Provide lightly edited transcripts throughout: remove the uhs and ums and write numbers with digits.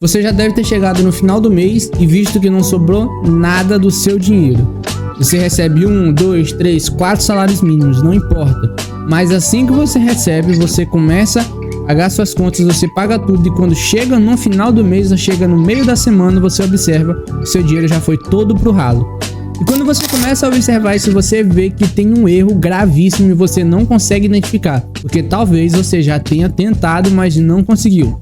Você já deve ter chegado no final do mês e visto que não sobrou nada do seu dinheiro. Você recebe 1, 2, 3, 4 salários mínimos, não importa. Mas assim que você recebe, você começa a pagar suas contas, você paga tudo e quando chega no final do mês, ou chega no meio da semana, você observa que seu dinheiro já foi todo pro ralo. E quando você começa a observar isso, você vê que tem um erro gravíssimo e você não consegue identificar. Porque talvez você já tenha tentado, mas não conseguiu.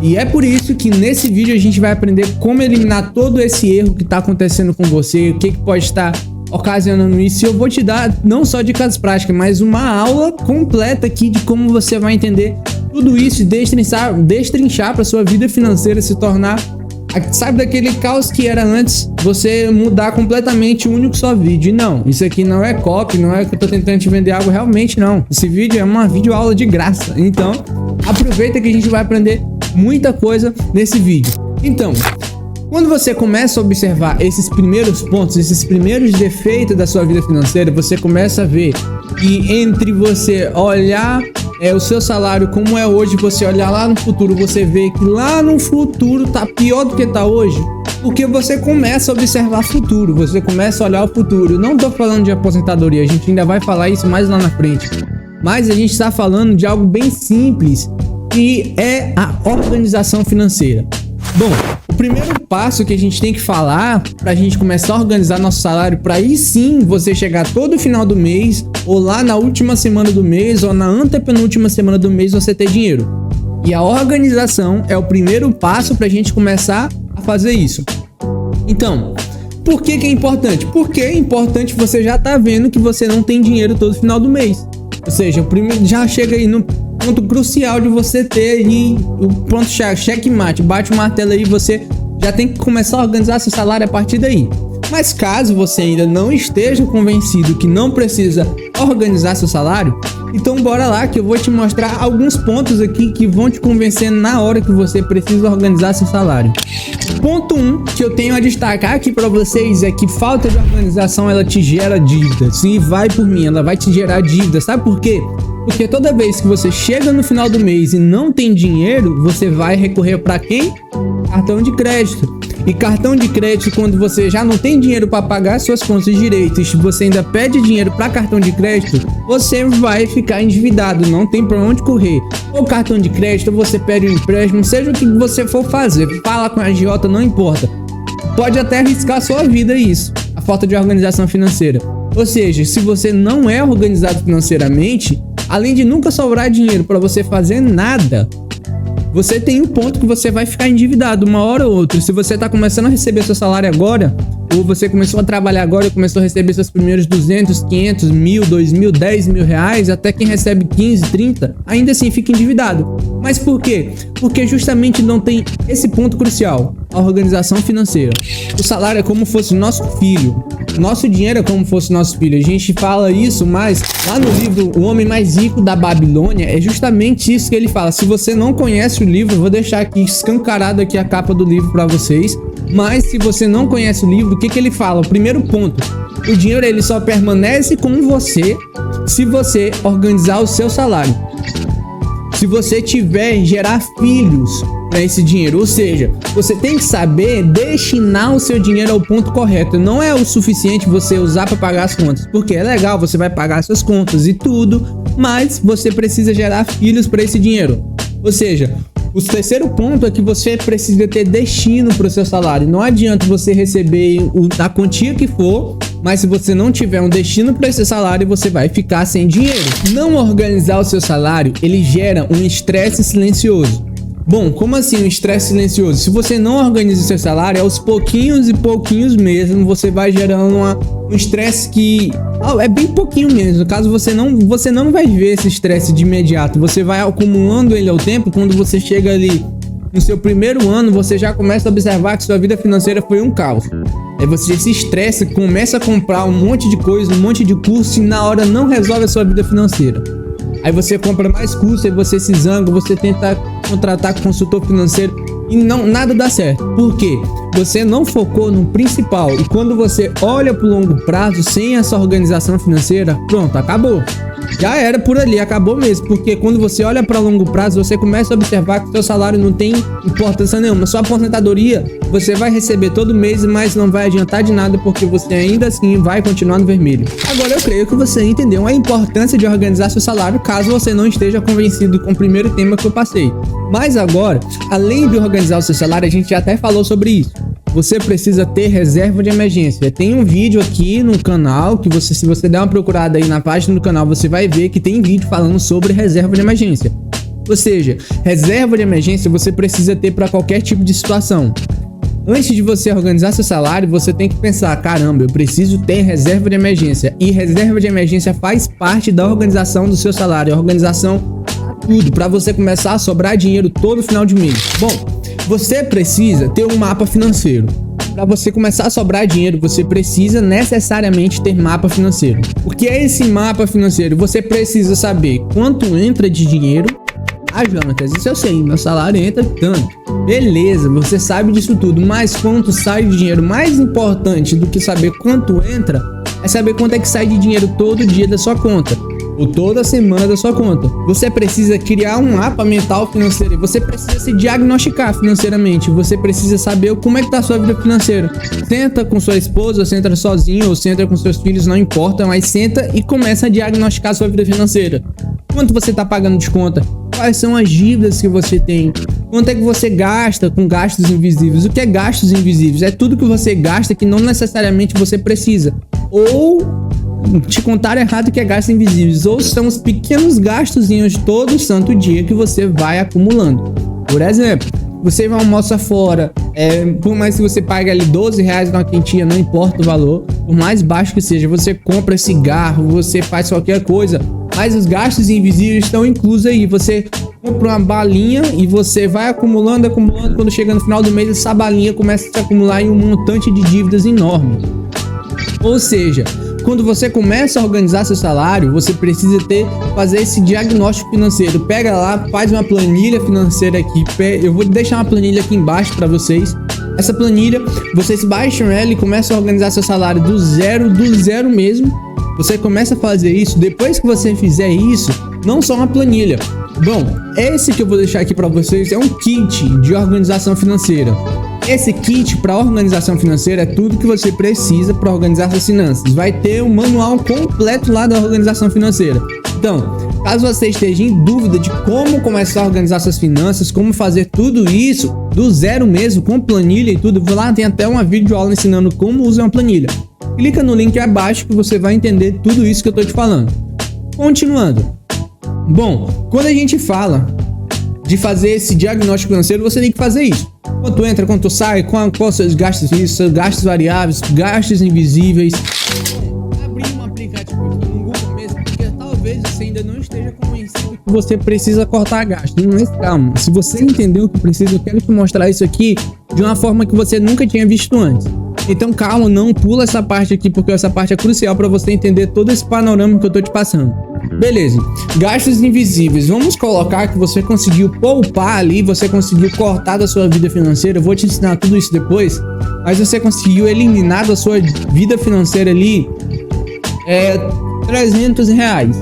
E é por isso que nesse vídeo a gente vai aprender como eliminar todo esse erro que está acontecendo com você, o que pode estar ocasionando isso. E eu vou te dar não só dicas práticas, mas uma aula completa aqui de como você vai entender tudo isso e destrinchar para sua vida financeira se tornar, sabe, daquele caos que era antes, você mudar completamente o único só vídeo. E não, isso aqui não é copy, não é que eu tô tentando te vender algo, realmente não. Esse vídeo é uma videoaula de graça. Então, aproveita que a gente vai aprender muita coisa nesse vídeo. Então, quando você começa a observar esses primeiros pontos, esses primeiros defeitos da sua vida financeira, você começa a ver que entre você olhar o seu salário como é hoje, você olhar lá no futuro, você vê que lá no futuro tá pior do que tá hoje, porque você começa a observar futuro, você começa a olhar o futuro. Não tô falando de aposentadoria, a gente ainda vai falar isso mais lá na frente, mas a gente está falando de algo bem simples, que é a organização financeira. Bom, o primeiro passo que a gente tem que falar para a gente começar a organizar nosso salário, para aí sim você chegar todo final do mês, ou lá na última semana do mês, ou na antepenúltima semana do mês você ter dinheiro. E a organização é o primeiro passo para a gente começar a fazer isso. Então, por que é importante? Porque é importante, você já tá vendo que você não tem dinheiro todo final do mês. Ou seja, o primeiro já chega aí no ponto crucial de você ter aí o ponto checkmate, bate o martelo aí, você já tem que começar a organizar seu salário a partir daí. Mas caso você ainda não esteja convencido que não precisa organizar seu salário, então bora lá que eu vou te mostrar alguns pontos aqui que vão te convencer na hora que você precisa organizar seu salário. Ponto 1 que eu tenho a destacar aqui para vocês é que falta de organização, ela te gera dívida. Se vai por mim, ela vai te gerar dívida. Sabe por quê? Porque toda vez que você chega no final do mês e não tem dinheiro, você vai recorrer para quem? Cartão de crédito. E cartão de crédito, quando você já não tem dinheiro para pagar suas contas direito, e você ainda pede dinheiro para cartão de crédito, você vai ficar endividado, não tem para onde correr. Ou cartão de crédito, ou você pede um empréstimo, seja o que você for fazer, fala com a agiota, não importa. Pode até arriscar a sua vida isso, a falta de organização financeira. Ou seja, se você não é organizado financeiramente, além de nunca sobrar dinheiro para você fazer nada, você tem um ponto que você vai ficar endividado uma hora ou outra. Se você está começando a receber seu salário agora, ou você começou a trabalhar agora e começou a receber seus primeiros 200, 500, 1.000, 2.000, 10.000 reais, até quem recebe 15, 30, ainda assim fica endividado. Mas por quê? Porque justamente não tem esse ponto crucial, a organização financeira. O salário é como fosse nosso filho. Nosso dinheiro é como fosse nosso filho. A gente fala isso, mas lá no livro O Homem Mais Rico da Babilônia, é justamente isso que ele fala. Se você não conhece o livro, eu vou deixar aqui escancarado aqui a capa do livro para vocês. Mas se você não conhece o livro, o que ele fala? O primeiro ponto, o dinheiro ele só permanece com você se você organizar o seu salário. Se você gerar filhos para esse dinheiro, ou seja, você tem que saber destinar o seu dinheiro ao ponto correto. Não é o suficiente você usar para pagar as contas, porque é legal, você vai pagar suas contas e tudo, mas você precisa gerar filhos para esse dinheiro. Ou seja, o terceiro ponto é que você precisa ter destino para o seu salário. Não adianta você receber a quantia que for, mas se você não tiver um destino para esse salário, você vai ficar sem dinheiro. Não organizar o seu salário, ele gera um estresse silencioso. Bom, como assim um estresse silencioso? Se você não organiza o seu salário, aos pouquinhos e pouquinhos mesmo, você vai gerando um estresse que é bem pouquinho mesmo. No caso, você não vai ver esse estresse de imediato. Você vai acumulando ele ao tempo. Quando você chega ali no seu primeiro ano, você já começa a observar que sua vida financeira foi um caos. Aí você se estressa, começa a comprar um monte de coisa, um monte de curso e na hora não resolve a sua vida financeira. Aí você compra mais curso, aí você se zanga, você tenta contratar consultor financeiro e nada dá certo. Por quê? Você não focou no principal. E quando você olha para o longo prazo sem essa organização financeira, pronto, acabou. já era por ali, acabou mesmo. Porque quando você olha para longo prazo, você começa a observar que o seu salário não tem importância nenhuma. Sua aposentadoria, você vai receber todo mês, mas não vai adiantar de nada, porque você ainda assim vai continuar no vermelho. Agora eu creio que você entendeu a importância de organizar seu salário, caso você não esteja convencido com o primeiro tema que eu passei. Mas agora, além de organizar o seu salário, a gente já até falou sobre isso. Você precisa ter reserva de emergência. Tem um vídeo aqui no canal que você, se você der uma procurada aí na página do canal, você vai ver que tem vídeo falando sobre reserva de emergência. Ou seja, reserva de emergência você precisa ter para qualquer tipo de situação. Antes de você organizar seu salário, você tem que pensar, caramba, eu preciso ter reserva de emergência. E reserva de emergência faz parte da organização do seu salário. A organização tudo para você começar a sobrar dinheiro todo final de mês. Bom, você precisa ter um mapa financeiro. Para você começar a sobrar dinheiro, você precisa necessariamente ter mapa financeiro. O que é esse mapa financeiro? Você precisa saber quanto entra de dinheiro. Ah, Jonatas, isso eu sei, meu salário entra tanto. Beleza, você sabe disso tudo, mas quanto sai de dinheiro? Mais importante do que saber quanto entra é saber quanto é que sai de dinheiro todo dia da sua conta, ou toda semana da sua conta. Você precisa criar um mapa mental financeiro. Você precisa se diagnosticar financeiramente. Você precisa saber como é que tá a sua vida financeira. Senta com sua esposa, senta sozinho ou senta com seus filhos, não importa, mas senta e começa a diagnosticar a sua vida financeira. Quanto você tá pagando de conta? Quais são as dívidas que você tem? Quanto é que você gasta com gastos invisíveis? O que é gastos invisíveis? É tudo que você gasta que não necessariamente você precisa. Ou te contaram errado que é gastos invisíveis, ou são os pequenos gastozinhos todo santo dia que você vai acumulando. Por exemplo, você vai almoçar fora, por mais que você pague ali R$12 numa quentinha, não importa o valor, por mais baixo que seja, você compra cigarro, você faz qualquer coisa, mas os gastos invisíveis estão inclusos aí. Você compra uma balinha e você vai acumulando, quando chega no final do mês, essa balinha começa a se acumular em um montante de dívidas enorme. Ou seja, quando você começa a organizar seu salário, você precisa fazer esse diagnóstico financeiro. Pega lá, faz uma planilha financeira aqui. Eu vou deixar uma planilha aqui embaixo para vocês. Essa planilha, vocês baixam ela e começam a organizar seu salário do zero mesmo. Você começa a fazer isso. Depois que você fizer isso, não só uma planilha. Bom, esse que eu vou deixar aqui para vocês é um kit de organização financeira. Esse kit para organização financeira é tudo que você precisa para organizar suas finanças. Vai ter um manual completo lá da organização financeira. Então, caso você esteja em dúvida de como começar a organizar suas finanças, como fazer tudo isso do zero mesmo, com planilha e tudo, lá tem até uma videoaula ensinando como usar uma planilha. Clica no link abaixo que você vai entender tudo isso que eu tô te falando. Continuando. Bom, quando a gente fala de fazer esse diagnóstico financeiro, você tem que fazer isso. Quanto entra, quanto sai, quais seus gastos fixos, gastos variáveis, gastos invisíveis. Abrir um aplicativo aqui no Google mesmo, porque talvez você ainda não esteja convencido que você precisa cortar gastos. Mas calma, se você entendeu o que precisa, eu quero te mostrar isso aqui de uma forma que você nunca tinha visto antes. Então calma, não pula essa parte aqui, porque essa parte é crucial para você entender todo esse panorama que eu tô te passando. Beleza, gastos invisíveis. Vamos colocar que você conseguiu poupar ali, você conseguiu cortar da sua vida financeira. Eu vou te ensinar tudo isso depois. Mas você conseguiu eliminar da sua vida financeira ali R$300.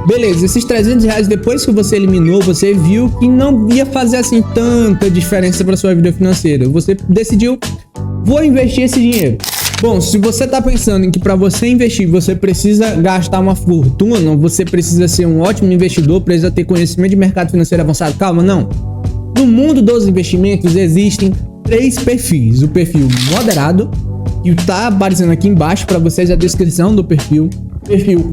Beleza, esses R$300 depois que você eliminou, você viu que não ia fazer assim tanta diferença para sua vida financeira. Você decidiu, vou investir esse dinheiro. Bom, se você tá pensando em que para você investir você precisa gastar uma fortuna, você precisa ser um ótimo investidor, precisa ter conhecimento de mercado financeiro avançado, calma, não. No mundo dos investimentos existem 3 perfis. O perfil moderado, que tá aparecendo aqui embaixo para vocês a descrição do perfil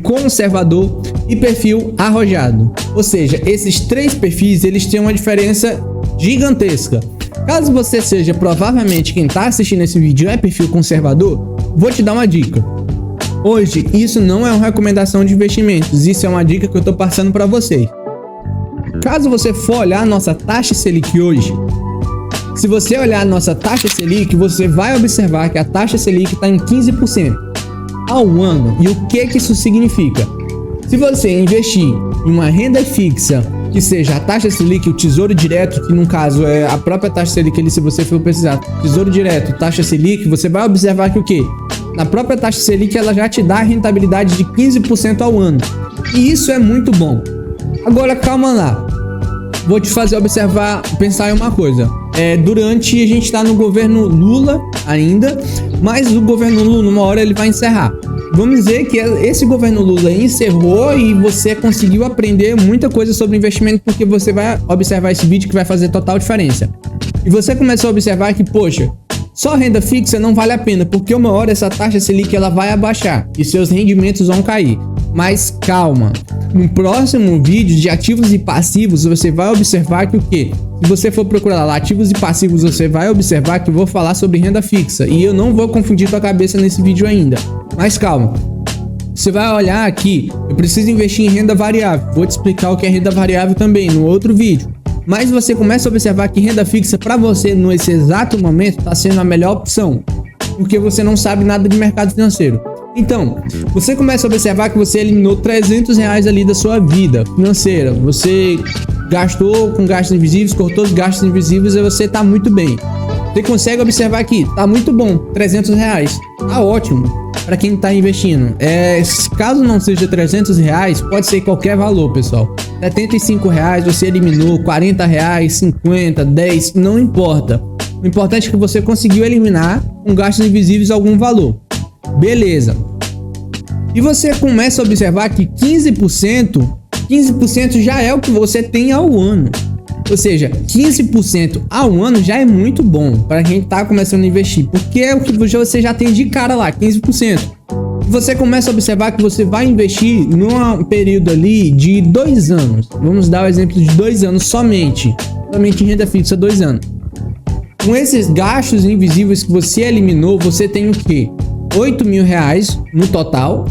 conservador e perfil arrojado. Ou seja, esses 3 perfis, eles têm uma diferença gigantesca. Caso você seja provavelmente quem está assistindo esse vídeo é perfil conservador, vou te dar uma dica. Hoje, isso não é uma recomendação de investimentos, isso é uma dica que eu estou passando para vocês. Caso você for olhar a nossa taxa Selic hoje, se você olhar a nossa taxa Selic, você vai observar que a taxa Selic está em 15% ao ano. E o que isso significa? Se você investir em uma renda fixa, que seja a taxa Selic, o Tesouro Direto, que no caso é a própria taxa Selic, se você for precisar, Tesouro Direto, taxa Selic, você vai observar que o quê? Na própria taxa Selic ela já te dá a rentabilidade de 15% ao ano. E isso é muito bom. Agora, calma lá. Vou te fazer pensar em uma coisa. Durante a gente tá no governo Lula ainda, mas o governo Lula, uma hora ele vai encerrar. Vamos dizer que esse governo Lula encerrou e você conseguiu aprender muita coisa sobre investimento, porque você vai observar esse vídeo que vai fazer total diferença. E você começou a observar que, poxa, só renda fixa não vale a pena, porque uma hora essa taxa Selic ela vai abaixar e seus rendimentos vão cair. Mas calma, no próximo vídeo de ativos e passivos você vai observar que o quê? Se você for procurar lá ativos e passivos, você vai observar que eu vou falar sobre renda fixa e eu não vou confundir tua cabeça nesse vídeo ainda. Mas calma, você vai olhar aqui, eu preciso investir em renda variável, vou te explicar o que é renda variável também no outro vídeo. Mas você começa a observar que renda fixa para você nesse exato momento está sendo a melhor opção, porque você não sabe nada de mercado financeiro. Então, você começa a observar que você eliminou 300 reais ali da sua vida financeira. Você gastou com gastos invisíveis, cortou os gastos invisíveis e você tá muito bem. Você consegue observar aqui, tá muito bom, 300 reais. Tá ótimo para quem tá investindo. Caso não seja 300 reais, pode ser qualquer valor, pessoal. 75 reais, você eliminou 40 reais, 50, 10, não importa. O importante é que você conseguiu eliminar com gastos invisíveis algum valor. Beleza. E você começa a observar que 15% já é o que você tem ao ano. Ou seja, 15% ao ano já é muito bom para quem tá começando a investir, porque é o que você já tem de cara lá, 15%. Você começa a observar que você vai investir num período ali de 2 anos. Vamos dar o exemplo de 2 anos somente em renda fixa, 2 anos. Com esses gastos invisíveis que você eliminou, você tem o quê? 8 mil reais no total,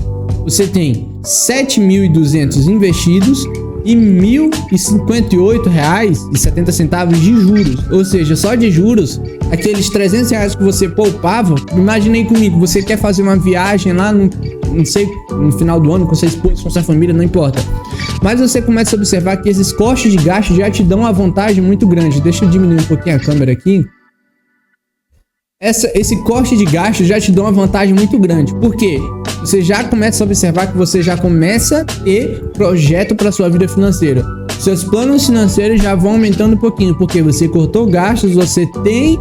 você tem 7.200 investidos e R$ 1.058,70 de juros. Ou seja, só de juros, aqueles 300 reais que você poupava, imaginei comigo, você quer fazer uma viagem lá no final do ano com sua esposa, com sua família, não importa. Mas você começa a observar que esses custos de gasto já te dão uma vantagem muito grande. Deixa eu diminuir um pouquinho a câmera aqui. Esse corte de gasto já te dá uma vantagem muito grande. Por quê? Você já começa a observar que você já começa a ter projeto para sua vida financeira. Seus planos financeiros já vão aumentando um pouquinho, porque você cortou gastos, você tem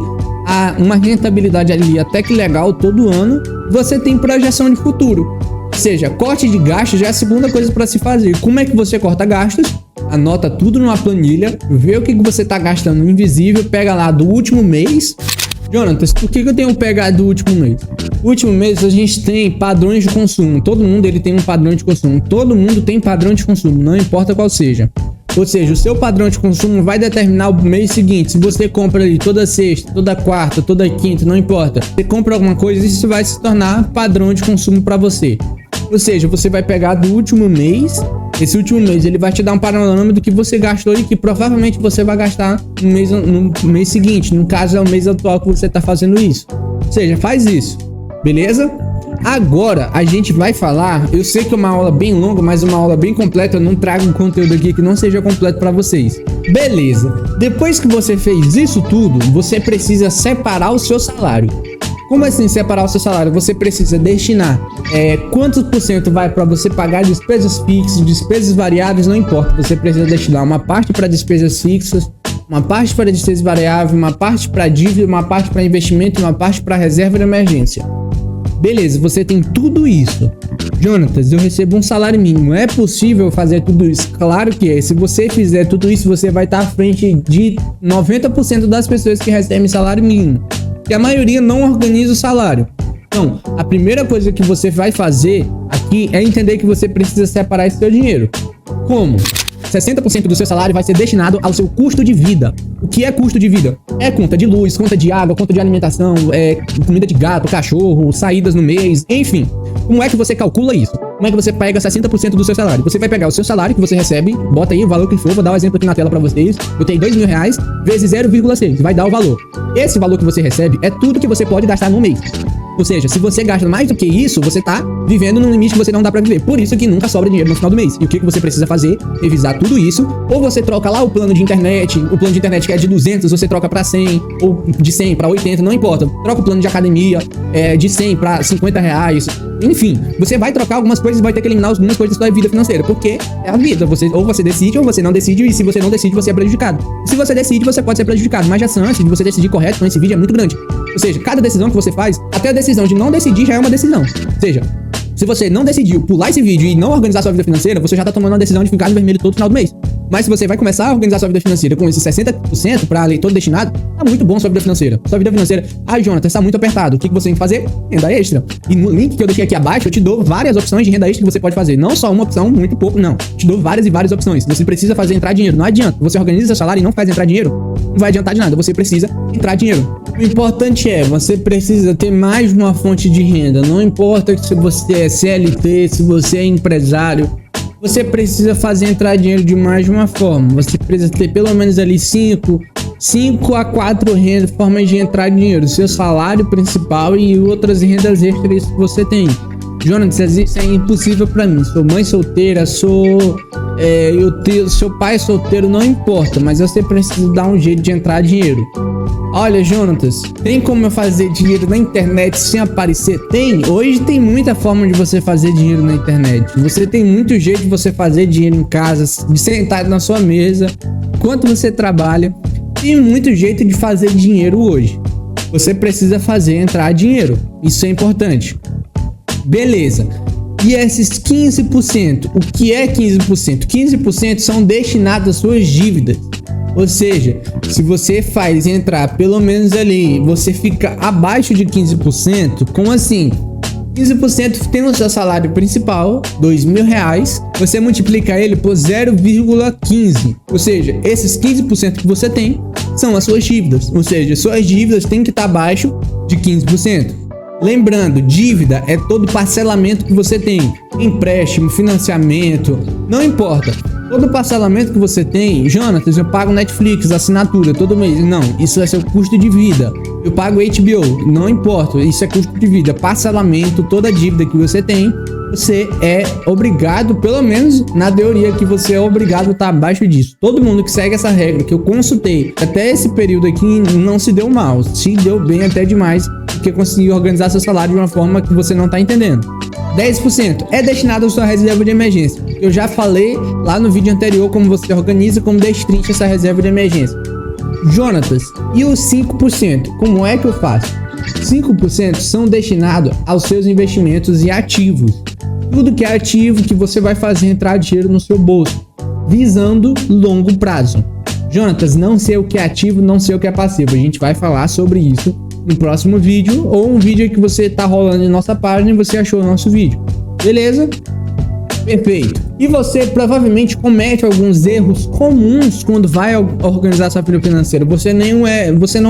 uma rentabilidade ali até que legal todo ano, você tem projeção de futuro. Ou seja, corte de gastos já é a segunda coisa para se fazer. Como é que você corta gastos? Anota tudo numa planilha, vê o que você está gastando invisível, pega lá do último mês. Jonatas, por que eu tenho pegado do último mês? O último mês a gente tem padrões de consumo. Todo mundo ele tem um padrão de consumo. Todo mundo tem padrão de consumo, não importa qual seja. Ou seja, o seu padrão de consumo vai determinar o mês seguinte. Se você compra ali toda sexta, toda quarta, toda quinta, não importa. Você compra alguma coisa, isso vai se tornar padrão de consumo para você. Ou seja, você vai pegar do último mês. Esse último mês ele vai te dar um panorama do que você gastou e que provavelmente você vai gastar no mês seguinte. No caso é o mês atual que você está fazendo isso. Ou seja, faz isso, beleza? Agora a gente vai falar. Eu sei que é uma aula bem longa, mas uma aula bem completa. Eu não trago um conteúdo aqui que não seja completo para vocês. Beleza. Depois que você fez isso tudo, você precisa separar o seu salário. Como assim separar o seu salário? Você precisa destinar quantos por cento vai para você pagar despesas fixas, despesas variáveis, não importa. Você precisa destinar uma parte para despesas fixas, uma parte para despesas variáveis, uma parte para dívida, uma parte para investimento e uma parte para reserva de emergência. Beleza, você tem tudo isso. Jonatas, eu recebo um salário mínimo. É possível fazer tudo isso? Claro que é. Se você fizer tudo isso, você vai estar à frente de 90% das pessoas que recebem salário mínimo. Que a maioria não organiza o salário. Então, a primeira coisa que você vai fazer aqui é entender que você precisa separar esse seu dinheiro. Como? 60% do seu salário vai ser destinado ao seu custo de vida. O que é custo de vida? É conta de luz, conta de água, conta de alimentação, comida de gato, cachorro, saídas no mês, enfim. Como é que você calcula isso? Como é que você pega 60% do seu salário? Você vai pegar o seu salário que você recebe, bota aí o valor que for, vou dar um exemplo aqui na tela pra vocês. Botei R$2.000 vezes 0,6, vai dar o valor. Esse valor que você recebe é tudo que você pode gastar no mês. Ou seja, se você gasta mais do que isso, você tá vivendo num limite que você não dá pra viver. Por isso que nunca sobra dinheiro no final do mês. E o que você precisa fazer? Revisar tudo isso. Ou você troca lá o plano de internet, que é de 200, você troca pra 100, ou de 100 pra 80, não importa. Troca o plano de academia, de 100 pra 50 reais. Enfim, você vai trocar algumas coisas e vai ter que eliminar algumas coisas da sua vida financeira. Porque é a vida. Ou você decide ou você não decide. E se você não decide, você é prejudicado. Se você decide, você pode ser prejudicado. Mas a chance de você decidir correto com esse vídeo é muito grande. Ou seja, cada decisão que você faz, até a decisão de não decidir já é uma decisão. Ou seja, se você não decidiu pular esse vídeo e não organizar sua vida financeira, você já tá tomando uma decisão de ficar no vermelho todo final do mês. Mas se você vai começar a organizar sua vida financeira com esses 60% para leitor destinado, tá muito bom sua vida financeira. Sua vida financeira, Jonathan, está muito apertado. O que você tem que fazer? Renda extra. E no link que eu deixei aqui abaixo, eu te dou várias opções de renda extra que você pode fazer. Não só uma opção, muito pouco, não. Te dou várias e várias opções. Você precisa fazer entrar dinheiro. Não adianta. Você organiza seu salário e não faz entrar dinheiro, não vai adiantar de nada. Você precisa entrar dinheiro. O importante é, você precisa ter mais de uma fonte de renda. Não importa se você é CLT, se você é empresário, você precisa fazer entrar dinheiro de mais de uma forma. Você precisa ter pelo menos ali 5 a 4 formas de entrar dinheiro. Seu salário principal e outras rendas extras que você tem. Jonathan, isso é impossível pra mim. Sou mãe solteira, sou pai solteiro, não importa. Mas você precisa dar um jeito de entrar dinheiro. Olha, Jonatas, tem como eu fazer dinheiro na internet sem aparecer? Tem. Hoje tem muita forma de você fazer dinheiro na internet. Você tem muito jeito de você fazer dinheiro em casa, de sentar na sua mesa, enquanto você trabalha. Tem muito jeito de fazer dinheiro hoje. Você precisa fazer entrar dinheiro. Isso é importante. Beleza. E esses 15%, o que é 15%? 15% são destinados às suas dívidas. Ou seja, se você faz entrar pelo menos ali, você fica abaixo de 15%, como assim? 15% tem o seu salário principal, R$2.000, você multiplica ele por 0,15. Ou seja, esses 15% que você tem são as suas dívidas. Ou seja, suas dívidas têm que estar abaixo de 15%. Lembrando, dívida é todo parcelamento que você tem, empréstimo, financiamento, não importa. Todo parcelamento que você tem, Jonatas, eu pago Netflix, assinatura todo mês. Não, isso é seu custo de vida. Eu pago HBO, não importa, isso é custo de vida. Parcelamento, toda dívida que você tem, você é obrigado, pelo menos na teoria, que você é obrigado a estar abaixo disso. Todo mundo que segue essa regra que eu consultei até esse período aqui não se deu mal, se deu bem até demais, porque conseguiu organizar seu salário de uma forma que você não está entendendo. 10% é destinado à sua reserva de emergência. Eu já falei lá no vídeo anterior como você organiza, como destrincha essa reserva de emergência. Jonatas, e os 5%? Como é que eu faço? 5% são destinados aos seus investimentos e ativos. Tudo que é ativo que você vai fazer entrar dinheiro no seu bolso, visando longo prazo. Jonatas, não sei o que é ativo, não sei o que é passivo. A gente vai falar sobre isso no próximo vídeo, ou um vídeo que você tá rolando em nossa página e você achou o nosso vídeo. Beleza? Perfeito. E você provavelmente comete alguns erros comuns quando vai organizar sua vida financeira. Você não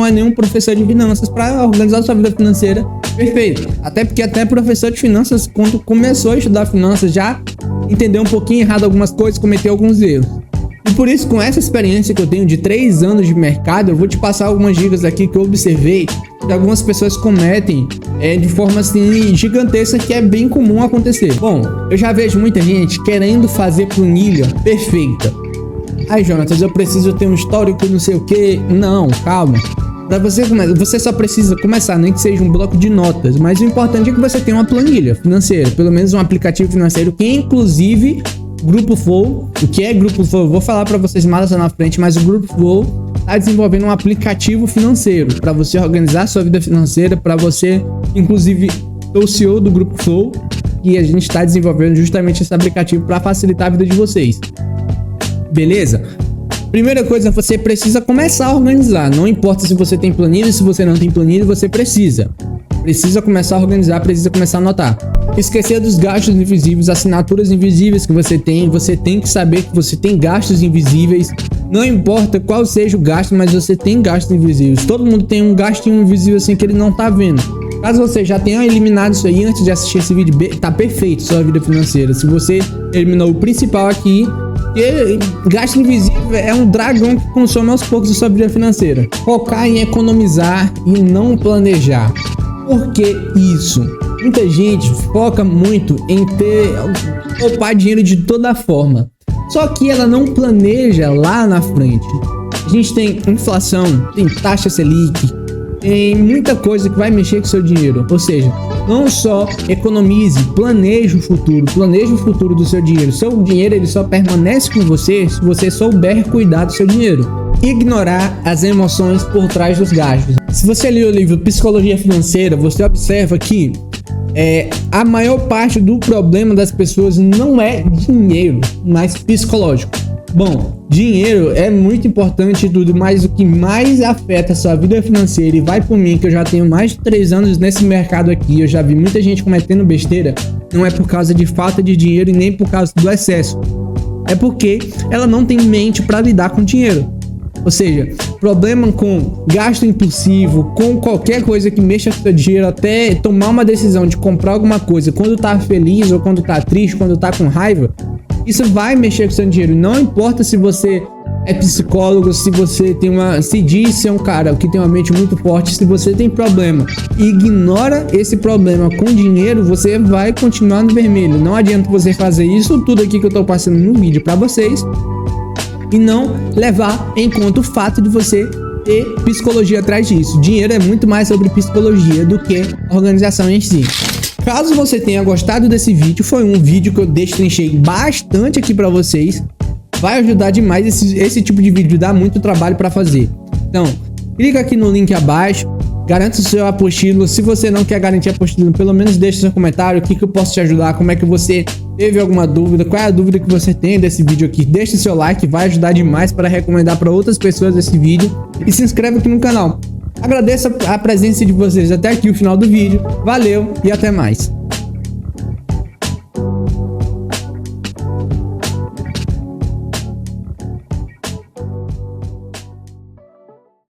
é nenhum professor de finanças para organizar sua vida financeira. Perfeito. Até porque até professor de finanças, quando começou a estudar finanças, já entendeu um pouquinho errado algumas coisas, cometeu alguns erros. E por isso, com essa experiência que eu tenho de 3 anos de mercado, eu vou te passar algumas dicas aqui que eu observei que algumas pessoas cometem de forma assim gigantesca, que é bem comum acontecer. Bom, eu já vejo muita gente querendo fazer planilha perfeita. Ai, Jonatas, eu preciso ter um histórico não sei o que. Não, calma. Pra você só precisa começar, nem que seja um bloco de notas, mas o importante é que você tenha uma planilha financeira, pelo menos um aplicativo financeiro que inclusive Grupo Flow. O que é Grupo Flow? Eu vou falar para vocês mais lá na frente, mas o Grupo Flow está desenvolvendo um aplicativo financeiro para você organizar sua vida financeira, para você, inclusive, sou o CEO do Grupo Flow e a gente está desenvolvendo justamente esse aplicativo para facilitar a vida de vocês. Beleza? Primeira coisa, você precisa começar a organizar. Não importa se você tem planilha, se você não tem planilha, você precisa começar a organizar, precisa começar a anotar. Esquecer dos gastos invisíveis, assinaturas invisíveis que você tem que saber que você tem gastos invisíveis. Não importa qual seja o gasto, mas você tem gastos invisíveis. Todo mundo tem um gastinho invisível assim que ele não tá vendo. Caso você já tenha eliminado isso aí antes de assistir esse vídeo, tá perfeito sua vida financeira. Se você eliminou o principal aqui, gasto invisível é um dragão que consome aos poucos a sua vida financeira. Focar em economizar e não planejar. Por que isso? Muita gente foca muito em poupar dinheiro de toda forma. Só que ela não planeja lá na frente. A gente tem inflação, tem taxa Selic, tem muita coisa que vai mexer com o seu dinheiro. Ou seja, não só economize, planeje o futuro do seu dinheiro. Seu dinheiro ele só permanece com você se você souber cuidar do seu dinheiro. Ignorar as emoções por trás dos gastos. Se você ler o livro Psicologia Financeira, você observa que a maior parte do problema das pessoas não é dinheiro, mas psicológico. Bom, dinheiro é muito importante e tudo, mas o que mais afeta a sua vida financeira, e vai por mim que eu já tenho mais de 3 anos nesse mercado aqui, eu já vi muita gente cometendo besteira, não é por causa de falta de dinheiro e nem por causa do excesso. É porque ela não tem mente para lidar com dinheiro. Ou seja, problema com gasto impulsivo, com qualquer coisa que mexa com seu dinheiro, até tomar uma decisão de comprar alguma coisa quando tá feliz ou quando tá triste, quando tá com raiva, isso vai mexer com seu dinheiro. Não importa se você é psicólogo, se você se diz ser um cara que tem uma mente muito forte, se você tem problema, ignora esse problema com dinheiro, você vai continuar no vermelho. Não adianta você fazer isso tudo aqui que eu tô passando no vídeo para vocês e não levar em conta o fato de você ter psicologia atrás disso. Dinheiro é muito mais sobre psicologia do que organização em si. Caso você tenha gostado desse vídeo, foi um vídeo que eu destrinchei bastante aqui para vocês. Vai ajudar demais, esse tipo de vídeo dá muito trabalho para fazer. Então, clica aqui no link abaixo, garanta o seu apostilo. Se você não quer garantir apostilo, pelo menos deixe seu comentário, o que eu posso te ajudar, como é que você teve alguma dúvida, qual é a dúvida que você tem desse vídeo aqui. Deixe seu like, vai ajudar demais para recomendar para outras pessoas esse vídeo. E se inscreve aqui no canal. Agradeço a presença de vocês até aqui o final do vídeo. Valeu e até mais.